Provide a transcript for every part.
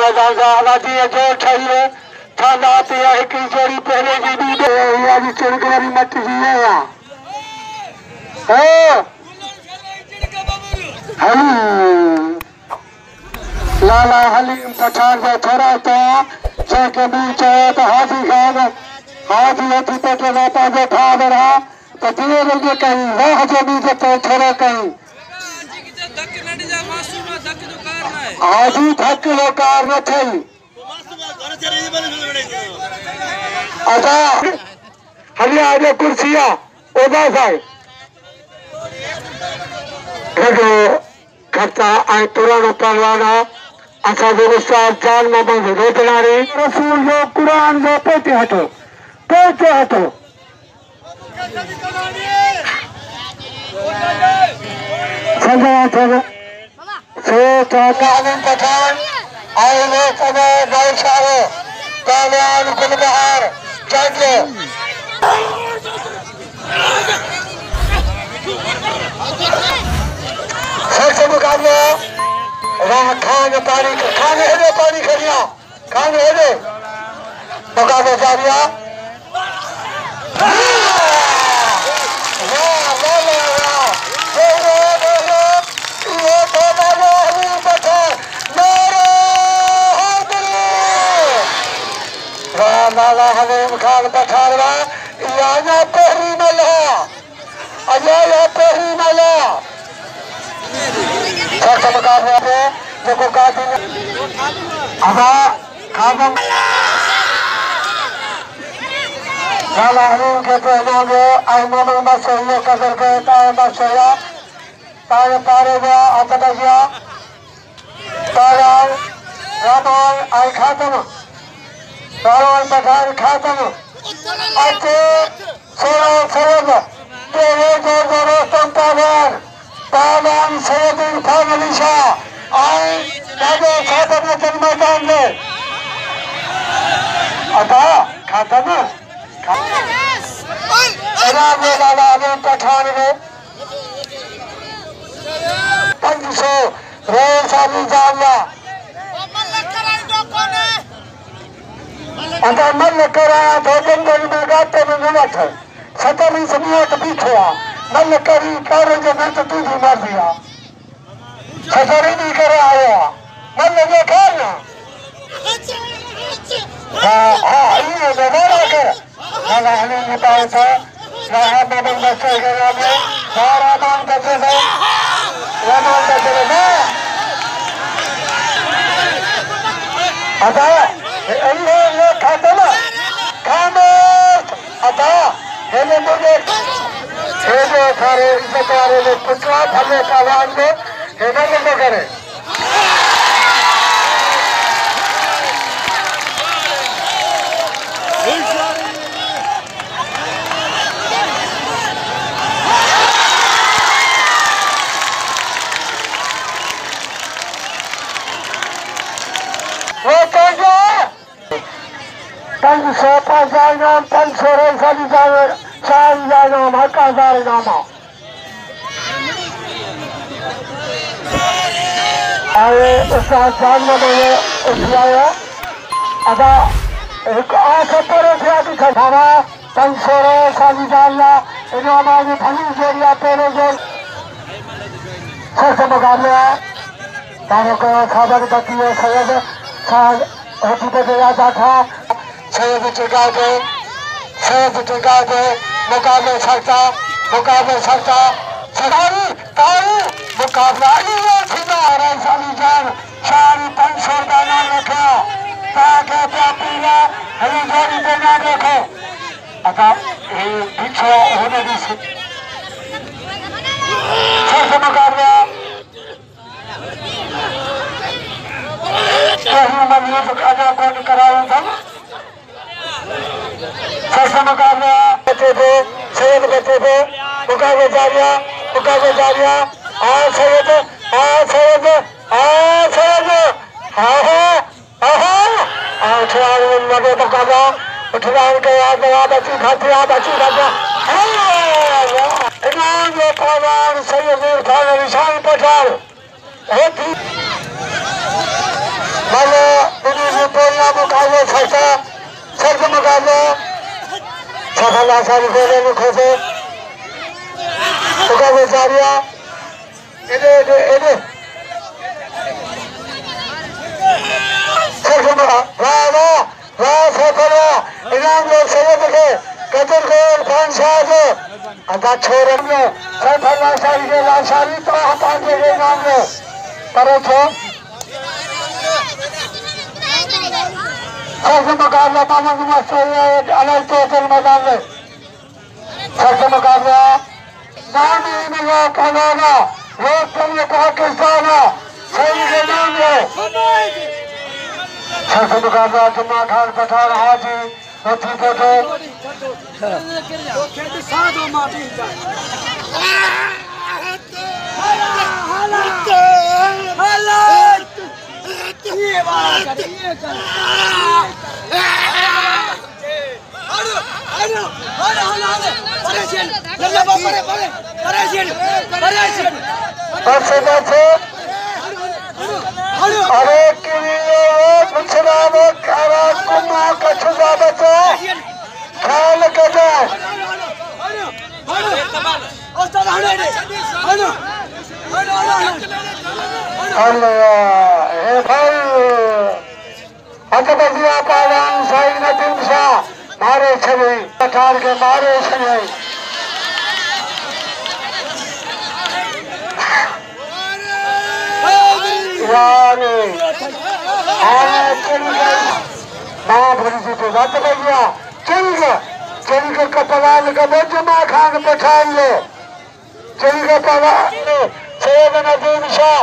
मैदान का आबादी जोर चाहिए थाना आती है एक जोड़ी पहले की भी चिड़कवारी मत जी है यहाँ लाला हलीम पठान जो थोड़ा तो के बीच तो हाथी खान हाथी हाथी पेटे बापा जो ठा रहा तो धीरे धीरे कहीं वाह जो बीच तो थोड़ा कहीं आजी थक लोकार न थई अच्छा हमें आगे कुर्सियां ओदा साई हेलो खर्चा आई पुराना पहलवाना अच्छा जो उस्ताद जान मोहम्मद रोतनारी रसूल जो कुरान जो पेटे हटो चलो कानून पठान आए वो समय गौशाले कल्याण गुलबहार चाहिए सबसे मुकाबला वहाँ खाने पानी खड़िया खाने है दे मुकाबला जारिया लाला हलीम खान पठानवा यहाँ पहली मल्ला अजय पहली मल्ला सबसे मुकाबले पे जो को काटी अबा खादम लाला हलीम के पहले में आई मोहम्मद सही कदर के ताए बसया ताए पारे गया अतः गया ताया रामान आई खातम सारों पठान खातम अच्छे सोलो तेरे जो संतान पावन सैयद फागलिशा आए दादो खातम ने जन्मदान ले अता खातम इनाम लाला हलीम पठान ने 500 रोज साली जामिया अगर मन कराया तो जंगल में गाते में मिलत है सतरी समियत पीछे मन करी कार्य जो मैं तो तुझे मार दिया सतरी नहीं करे आया मन लगे खाना ये दोबारा कर लाला हलीम ने पाया था राह में बंदा से गया में सारा मान करते थे रामान करते थे अदा ये खाते ना खामोश अदा हेले मुझे हेले सारे इज्जत वाले लोग पुछवा भले कावान को हेले मुझे करे वो कौन 500 नाम 500 साली नाम हकार नाम आए उसका जानना मैंने उठाया अदा एक आंख पर उठा की खड़ा 500 साली डालना इन्होंने आगे भली जोड़िया पहले जोड़ सबसे मुकाबले तारों को खबर बती है सैयद साल होती तो याद था सैयद टिका दे मुकाबले सकता सदारी तारी मुकाबला ये सीधा रहा साली जान सारी 500 का नाम रखा ताकि प्यापीला हरी जोड़ी पे नाम रखो अतः ये पीछे होने दी सबसे मुकाबला कहीं मनीष खाना कौन कराया था सबसे मुकाबला बच्चे थे सैयद बच्चे थे मुकाबले जारिया सैयद सैयद सैयद लगे मुकाबला उठवान के बची खाते इनाम ये पहलवान सैयद खान निशान पठार मानो इन्हीं बोलना मुकाबले सकता सर्द मुकाबले सफल आसानी देने में खोसे मुकाबले जारिया इन्हें सर्द मुकाबले इनाम लोग सैयद के कदर को इरफान शाह से अदा छोड़ में सफल आसानी के लाशारी तो हटा के इनाम लो करो तो सबसे मुकाबला मामा अलग तो मैदान में सबसे मुकाबला नाम ही मिला कहना लोग तुमने पाकिस्तान सही के नाम लो सबसे मुकाबला जुम्मा खान पठान हाजी मोती फोटो अरे ख्याल करना साई नदीम शाह मारे छवि पठार के मारे छवि चल के कपलान का जुम्मा खान पठान लो चल के पलान सैयद नदीम शाह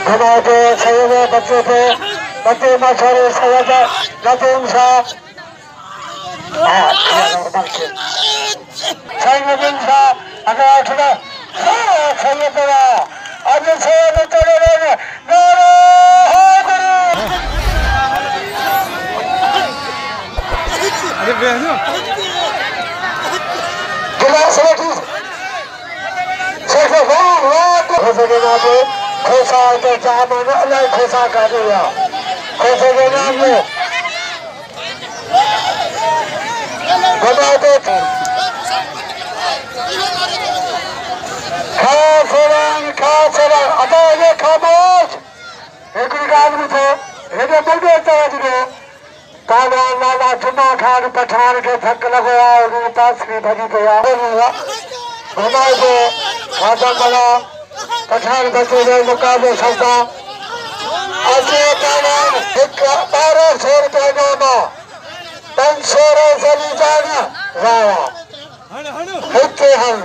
हमारे सैयद बच्चे थे बच्चे मशहूर सैयद नदीम शाह सैयद नदीम शाह अगर उठना सैयद अब सैयद चले रहे खोसा के जामन अलग खोसा कर दिया खोसे के नाम में बता दो खास अदा ये खामोश एक आदमी थे ये मुझे तवज्जो काला लाला जुम्मा खान पठान के थक लगवा और तासरी भरी गया घुमाए को खाजा बड़ा पठान बच्चे ने मुकाबले सकता अजय पहलवान 1200 रुपये नामा 500 रही जाना रावा हित्ते हम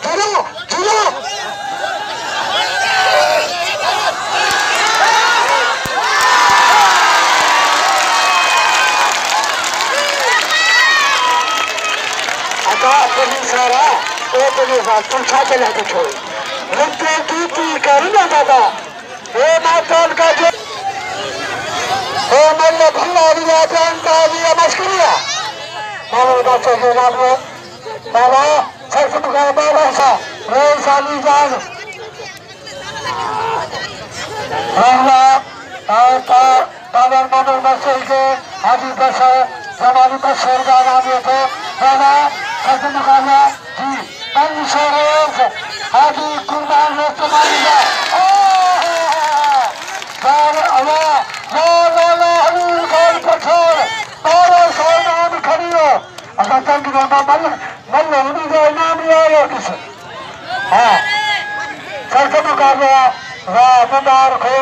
चलो सारा तुम छाते लाके छोड़ी रुपये की करना दादा हे मातल का जो हे मन भल्ला दिया जानता दिया मस्करिया मानो बच्चे के नाम में बाबा सबसे मुकाबला ऐसा रे साली जान रहला पावर मानो बच्चे के हाजी बस जवानी बस का नाम ये थे बाबा सबसे मुकाबला जी 500 हाजी कुर्बान ने तुम्हारी अगर तंग मल नाम लिया किसी हाँ सबसे मुकाबला मुबार को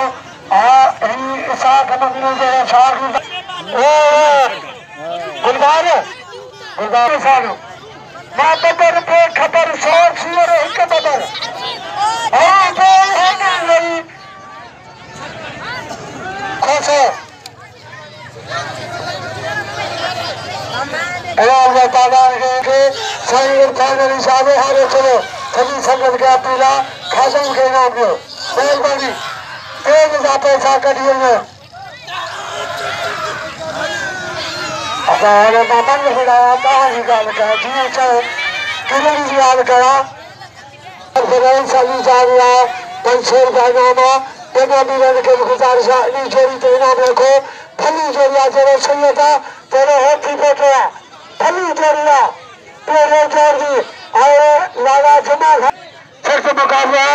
गुलबार सालू मां बदर पे खबर 100 सिर एक बदर फाइनली साहब हारे चलो सभी संगत के अपीला खासम के नाम दो मेहरबानी तेज जा पैसा कटिए में अरे मामा ने बुलाया कहाँ निकाल कर जी चाहे किधर निकाल करा फिर सभी जा रहा पंचेर का नामा देना मिलन के गुजारिश नी जोड़ी तो इनाम रखो भली जोड़िया जरा सही था तेरे हाथी पे क्या भली जोड़िया तेरे जोड़ी आए लागा जमा फिर मुकाबला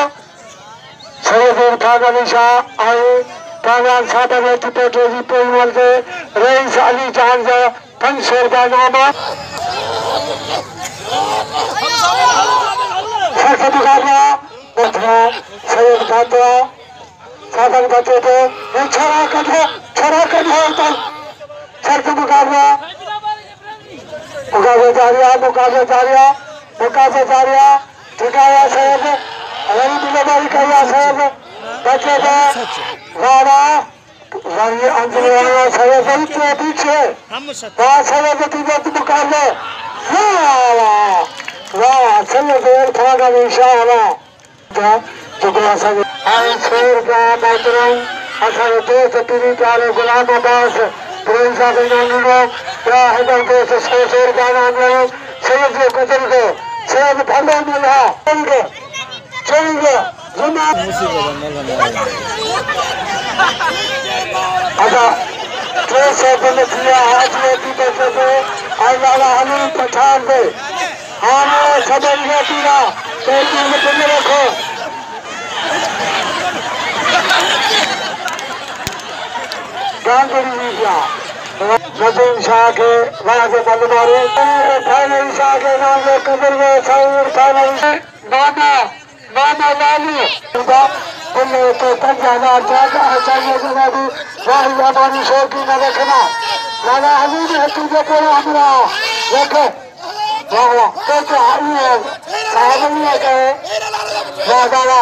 सैयद फागली शाह आए कागज सादा में टिपे जी पेमल के रईस अली जान जा 500 रुपया नामा फिर मुकाबला सैयद खातवा साधन बचे थे छड़ा कर दो शर्त मुकाबला जारिया ठिकाया साहब रवि बिलबारी कहिया साहब बचे थे वारा रवि अंजलिया साहब बड़ी के पीछे वहाँ साहब तीन मुकाबले वाह सैयद फागा इंशाअल्लाह जो शेर का मोहतरम असल दोस्त पीरी प्यारे गुलाम अब्बास प्रिंसा बिनानी या हैदर दोस्त 100 रुपया नाम ले सैयद को कदर को सैयद फलो मिला चलेंगे अच्छा 300 बन किया हाथ में की बचे थे और वाला हमें पठान दे हाँ समझ गया पीरा पेटी में बंद रखो नजीम शाह के वहाँ से बंद मारे फाइनल शाह के नाम में कदर में साउर फाइनल मामा लालू तो तक जाना चाहिए जरा भी वाही हमारी शौकी न रखना लाला हमीद है तुझे कोई हमरा देखे वाह तो साहब नहीं कहे वाह दादा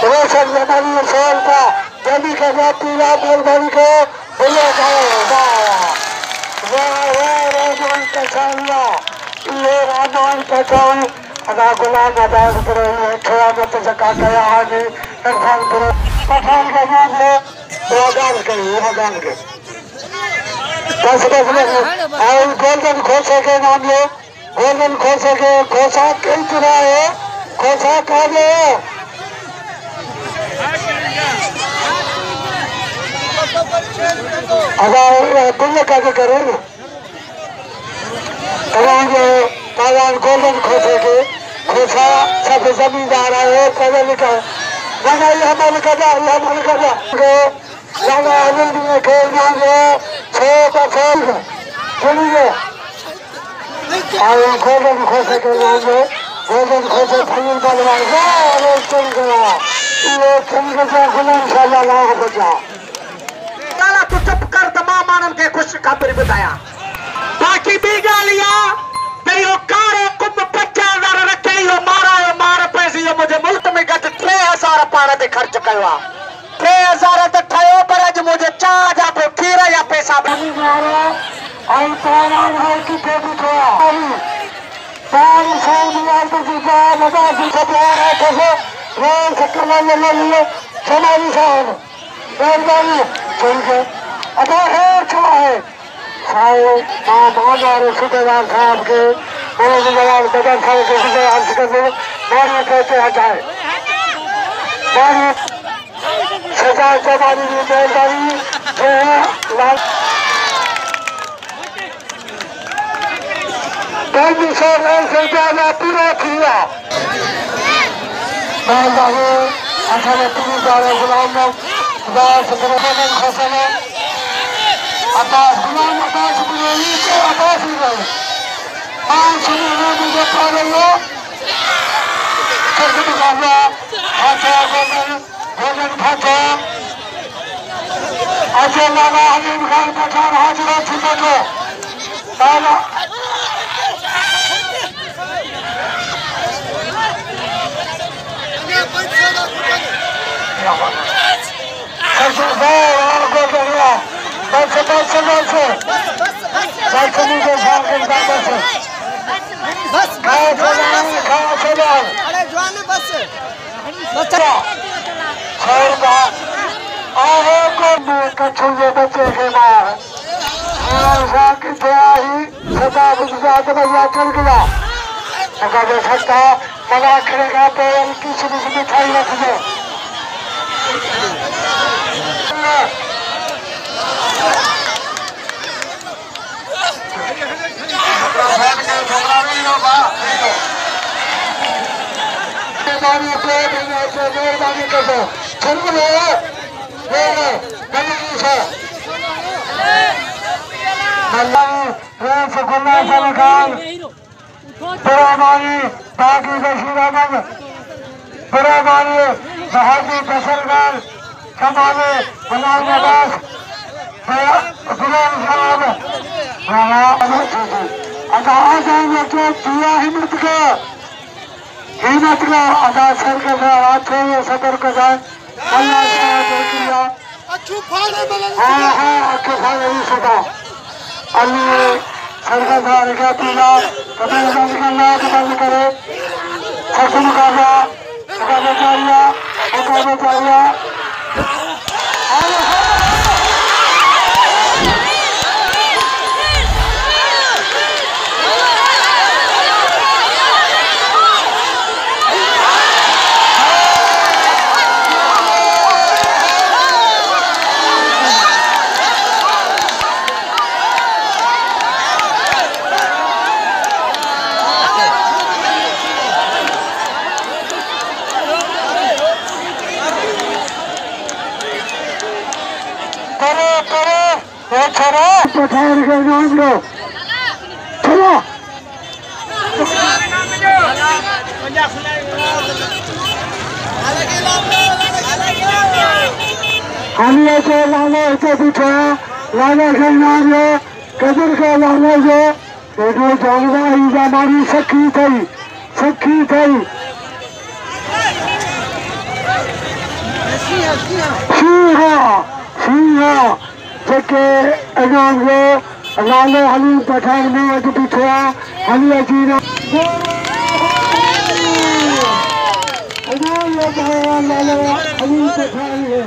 रोशन जमानी सोल का जल्दी का पीला मेहरबानी को बोले रहमान कसाइया ये रहमान कसाई अदा गुलाम अदाज करे थोड़ा मत जका गया आगे पठान का नाम है वादान के बस और गोल्डन खोसे के नाम ले गोल्डन खोसे के खोसा कई तरह है खोसा कहा गया अगर तुमने क्या करे ना कागज गोल्डन खोसे के खोसा सब जमींदार है कदे लिखा लगा ये हमारे कदा लगा अनिल ने खेल मांगे 6 चलिए और गोल्डन खोसे के मांगे गोल्डन खोसे फैल बलवान चल गया ये चल गया गुलाम शाह लाख बचा तू चुप कर तमाम मानव के खुश खबर बताया बाकी भी गालिया तेरी कारे कुंभ 50,000 रखे यो मार पैसे यो मुझे मुल्क में गट 3,000 पारा ते खर्च कयो 3,000 ते ठयो पर अज मुझे चा जा पे खीरा या पैसा बनी मारो आई पारा है कि पे बिठा पानी से दिया तो जीता लगा जी सब है कैसे रोज सकला ले ले समारी साहब मेहरबानी चल गए अदा है चाहे हमारे सूबेदार साहब के मेरे जवाब बदल साहब के सूबेदार करने मारिए कहते हटाए मारिए सजा जमानी की मेहरबानी जो है लाल 300 रुपया पूरा किया मेहरबानी अठारह पूरी बारह गुलाम खसने अब्बास गुलाम अब्बास बुलानी को अब्बास ही रहे 500 मुझे पा रही हो करके मुकाबला फाचा गोल्डन फाचा अजय लाला हमीद खान पठान हाजिर छिपे को ताला मुझे बस अरे जवान बस कच्छु जे बच्चे के मार किथे आई सदा गुजरात भैया चल गया अगर सकता मना करेगा तो किसी भी मिठाई रख दो मेहरबानी कर दो चल पुरानी बाकी बशीर अहमद पुरानी बहादी फसलगढ़ कमाले गुलाम अब्बास गुलाम साहब अदा जाएंगे तो दिया हिम्मत का अदा सर के हाथ है सदर का जाए अल्लाह हाँ हाँ अच्छे फायदे नहीं सका अल्लाह सरकार का पीला कभी बंद करना तो बंद करे सबसे मुकाबला चाहिए पठान के नाम लो चलो हम ऐसे लाला ऐसे पूछा लाला के नाम लो कदर का लाला जो बेटो जानवा ही हमारी सखी थी सिंहा जेके इनाम जो लालो हली पठान में अज पीछा हली अची लालो हली पठान है